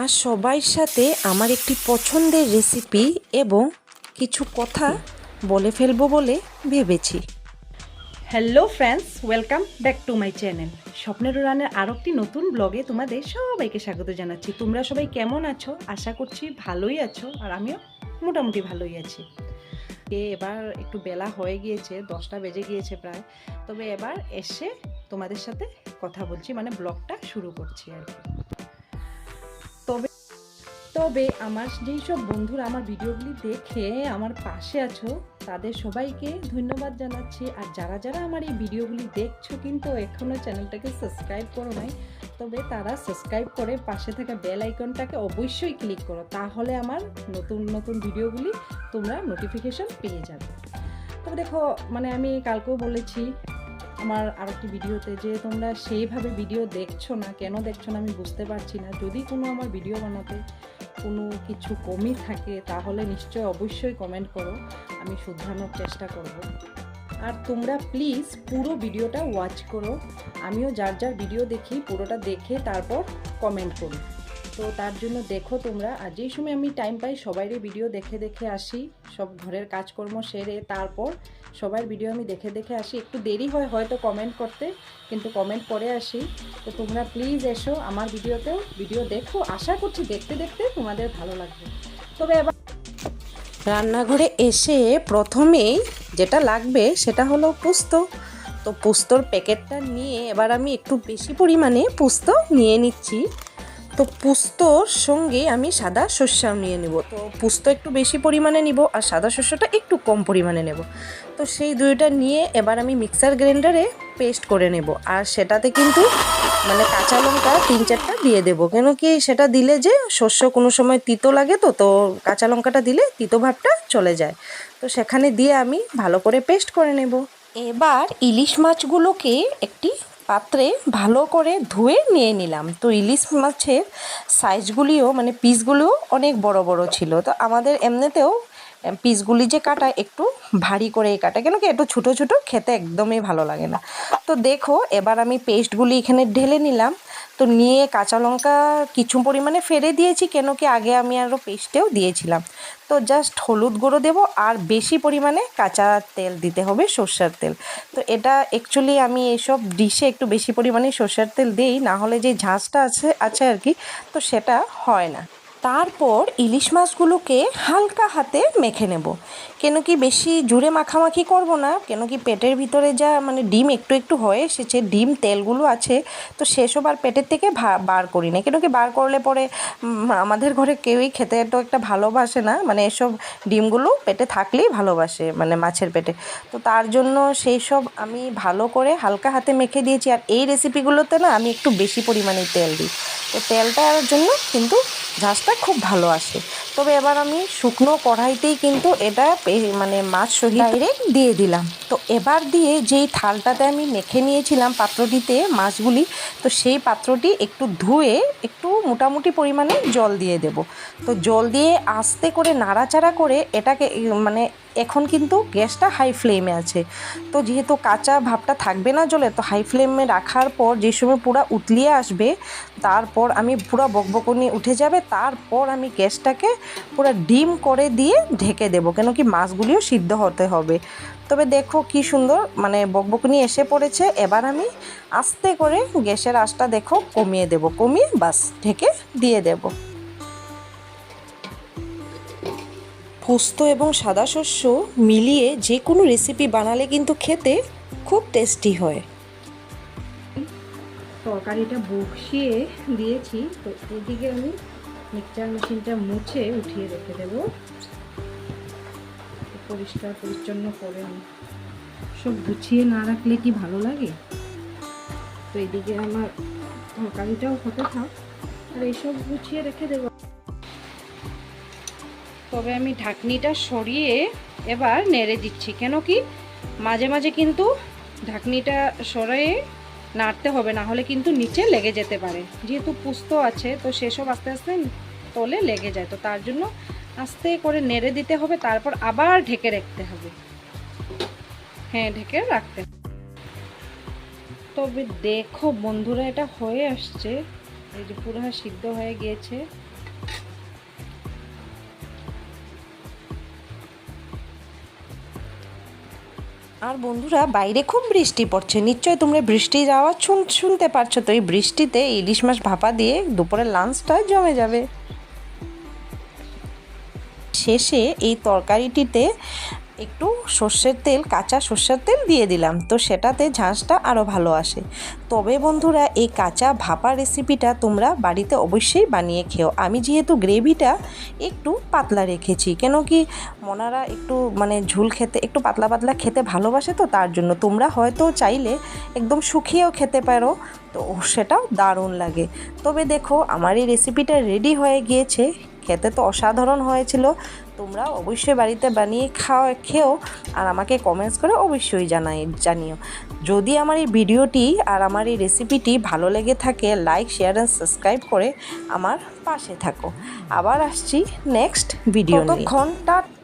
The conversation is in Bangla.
আজ সবার সাথে আমার একটি পছন্দের রেসিপি এবং কিছু কথা বলে ফেলবো বলে ভেবেছি। Hello friends, welcome back to my channel. স্বপ্নের উড়ানের আরও একটি নতুন ব্লগে তোমাদের সবাইকে স্বাগত জানাচ্ছি। তোমরা সবাই কেমন আছো? আশা করছি ভালোই আছো, আর আমিও মোটামুটি ভালোই আছি। এবার একটু বেলা হয়ে গিয়েছে, 10টা বেজে গিয়েছে প্রায়। তবে এবার এসে তোমাদের সাথে কথা বলছি, মানে ব্লগটা শুরু করছি আর কি। তবে আমার যেই সব বন্ধুরা আমার ভিডিওগুলি দেখে আমার পাশে আছো, তাদের সবাইকে ধন্যবাদ জানাচ্ছি। আর যারা যারা আমার এই ভিডিওগুলি দেখছো কিন্তু এখনও চ্যানেলটাকে সাবস্ক্রাইব করো নাই, তবে তারা সাবস্ক্রাইব করে পাশে থাকা বেল আইকনটাকে অবশ্যই ক্লিক করো, তাহলে আমার নতুন নতুন ভিডিওগুলি তোমরা নোটিফিকেশন পেয়ে যাবে। তবে দেখো, মানে আমি কালকেও বলেছি আমার আরেকটি ভিডিওতে যে তোমরা সেইভাবে ভিডিও দেখছো না, কেন দেখছো না আমি বুঝতে পারছি না। যদি কোনো আমার ভিডিও বানাতে কোনো কিছু কমই থাকে তাহলে নিশ্চয় অবশ্যই কমেন্ট করো, আমি শুধরানোর চেষ্টা করব। আর তোমরা প্লিজ পুরো ভিডিওটা ওয়াচ করো, আমিও যার যার ভিডিও দেখি পুরোটা দেখে তারপর কমেন্ট করি। তো তার জন্য দেখো তোমরা, আর যেই সময় আমি টাইম পাই সবাইয়ের ভিডিও দেখে দেখে আসি, সব ঘরের কাজকর্ম সেরে তারপর সবার ভিডিও আমি দেখে দেখে আসি। একটু দেরি হয় হয়তো কমেন্ট করতে, কিন্তু কমেন্ট করে আসি। তো তোমরা প্লিজ এসো আমার ভিডিওতেও ভিডিও দেখো, আশা করছি দেখতে দেখতে তোমাদের ভালো লাগবে। তবে এবার রান্নাঘরে এসে প্রথমেই যেটা লাগবে সেটা হলো পোস্ত। তো পোস্তর প্যাকেটটা নিয়ে এবার আমি একটু বেশি পরিমাণে পোস্ত নিয়ে নিচ্ছি। তো পোস্তর সঙ্গে আমি সাদা শস্যাও নিয়ে নেব। তো পোস্ত একটু বেশি পরিমাণে নিব আর সাদা শস্যটা একটু কম পরিমাণে নেব। তো সেই দুইটা নিয়ে এবার আমি মিক্সার গ্রাইন্ডারে পেস্ট করে নেব। আর সেটাতে কিন্তু মানে কাঁচা লঙ্কা 3-4টা দিয়ে দেবো, কেন কি সেটা দিলে যে শস্য কোনো সময় তিতো লাগে, তো কাঁচা লঙ্কাটা দিলে তিতো ভাবটা চলে যায়। তো সেখানে দিয়ে আমি ভালো করে পেস্ট করে নেব। এবার ইলিশ মাছগুলোকে একটি পাত্রে ভালো করে ধুয়ে নিয়ে নিলাম। তো ইলিশ মাছের সাইজগুলিও মানে পিসগুলিও অনেক বড় বড় ছিল। তো আমাদের এমনিতেও পিসগুলি যে কাটা একটু ভারী করেই কাটা, কেন কি একটু ছোটো ছোটো খেতে একদমই ভালো লাগে না। তো দেখো এবার আমি পেস্টগুলি এখানে ঢেলে নিলাম। তো নিয়ে কাঁচা লঙ্কা কিছু পরিমাণে ফেলে দিয়েছি, কেন কি আগে আমি আরও পেস্টেও দিয়েছিলাম। তো জাস্ট হলুদ গুঁড়ো দেবো আর বেশি পরিমাণে কাঁচা তেল দিতে হবে, সর্ষের তেল। তো এটা অ্যাকচুয়ালি আমি এসব ডিশে একটু বেশি পরিমাণে সর্ষের তেল দিই, না হলে যে ঝাঁঝটা আছে আর কি, তো সেটা হয় না। তারপর ইলিশ মাছগুলোকে হালকা হাতে মেখে নেব, কেন কি বেশি জুড়ে মাখামাখি করব না, কেন কি পেটের ভিতরে যা মানে ডিম একটু একটু হয়ে এসেছে, ডিম তেলগুলো আছে, তো সেসব আর পেটের থেকে বার করি না, কেন কি বার করলে পরে আমাদের ঘরে কেউই খেতে তো একটা ভালোবাসে না, মানে এসব ডিমগুলো পেটে থাকলেই ভালোবাসে মানে মাছের পেটে। তো তার জন্য সেই সব আমি ভালো করে হালকা হাতে মেখে দিয়েছি। আর এই রেসিপিগুলোতে না আমি একটু বেশি পরিমাণে তেল দিই, তো তেলটার জন্য কিন্তু ঝাঁঝটা খুব ভালো আসে। তবে এবার আমি শুকনো কড়াইতেই কিন্তু এটা মানে মাছ সহিত ডাইরেক্ট দিয়ে দিলাম। তো এবার দিয়ে যেই থালটাতে আমি মেখে নিয়েছিলাম পাত্রটিতে মাছগুলি, তো সেই পাত্রটি একটু ধুয়ে একটু মোটামুটি পরিমাণে জল দিয়ে দেব। তো জল দিয়ে আস্তে করে নাড়াচাড়া করে এটাকে মানে এখন কিন্তু গ্যাসটা হাই ফ্লেমে আছে, তো যেহেতু কাঁচা ভাবটা থাকবে না জলে, তো হাই ফ্লেমে রাখার পর যে সময় পুরো উতলিয়ে আসবে, তারপর আমি পুরো বকবকনি উঠে যাবে, তারপর আমি গ্যাসটাকে পুরো ডিম করে দিয়ে ঢেকে দেবো, কেন কি মাছগুলিও সিদ্ধ হতে হবে। তবে দেখো কি সুন্দর মানে বকবকনি এসে পড়েছে। এবার আমি আস্তে করে গ্যাসের আঁচটা দেখো কমিয়ে দেব, কমিয়ে বাস ঢেকে দিয়ে দেব। পোস্ত এবং সাদা শস্য মিলিয়ে যে কোনো রেসিপি বানালে কিন্তু খেতে খুব টেস্টি হয়। তরকারিটা বসিয়ে দিয়েছি, তো এদিকে আমি মিক্সচার মেশিনটা মুছে উঠিয়ে রেখে দেবো, পরিষ্কার পরিচ্ছন্ন করে সব গুছিয়ে না রাখলে কি ভালো লাগে। তো এদিকে আমার তরকারিটাও হতে থাক আর এইসব গুছিয়ে রেখে দেবো। তবে আমি ঢাকনিটা সরিয়ে এবার নেড়ে দিচ্ছি, কেন কি মাঝে মাঝে কিন্তু ঢাকনিটা সরিয়ে নাড়তে হবে, না হলে কিন্তু নিচে লেগে যেতে পারে, যেহেতু পোস্ত আছে তো সেসব আস্তে আস্তে তলে লেগে যায়। তো তার জন্য আস্তে করে নেড়ে দিতে হবে, তারপর আবার ঢেকে রাখতে হবে। হ্যাঁ, ঢেকে রাখতে হবে। তবে দেখো বন্ধুরা, এটা হয়ে আসছে, এই যে পুরো সিদ্ধ হয়ে গিয়েছে। আর বন্ধুরা বাইরে খুব বৃষ্টি পড়ছে, নিশ্চয়ই তোমরা বৃষ্টির আওয়াজ শুনতে পারছো। তো এই বৃষ্টিতে ইলিশ মাছ ভাপা দিয়ে দুপুরের লাঞ্চটা জমে যাবে। শেষে এই তরকারিটিতে একটু সর্ষের তেল, কাঁচা সর্ষের তেল দিয়ে দিলাম, তো সেটাতে ঝাঁঝটা আরও ভালো আসে। তবে বন্ধুরা এই কাঁচা ভাপা রেসিপিটা তোমরা বাড়িতে অবশ্যই বানিয়ে খেও। আমি যেহেতু গ্রেভিটা একটু পাতলা রেখেছি, কেন কি মনারা একটু মানে ঝোল খেতে একটু পাতলা পাতলা খেতে ভালোবাসে, তো তার জন্য তোমরা হয়তো চাইলে একদম শুকিয়েও খেতে পারো, তো সেটাও দারুণ লাগে। তবে দেখো আমার এই রেসিপিটা রেডি হয়ে গিয়েছে, খেতে তো অসাধারণ হয়েছিল। তোমরা অবশ্যই বাড়িতে বানিয়ে খেও আর আমাকে কমেন্টস করে অবশ্যই জানিও। যদি আমার এই ভিডিওটি আর আমার এই রেসিপিটি ভালো লেগে থাকে, লাইক, শেয়ার অ্যান্ড সাবস্ক্রাইব করে আমার পাশে থাকো। আবার আসছি নেক্সট ভিডিও নিয়ে। ততক্ষণ টাটা।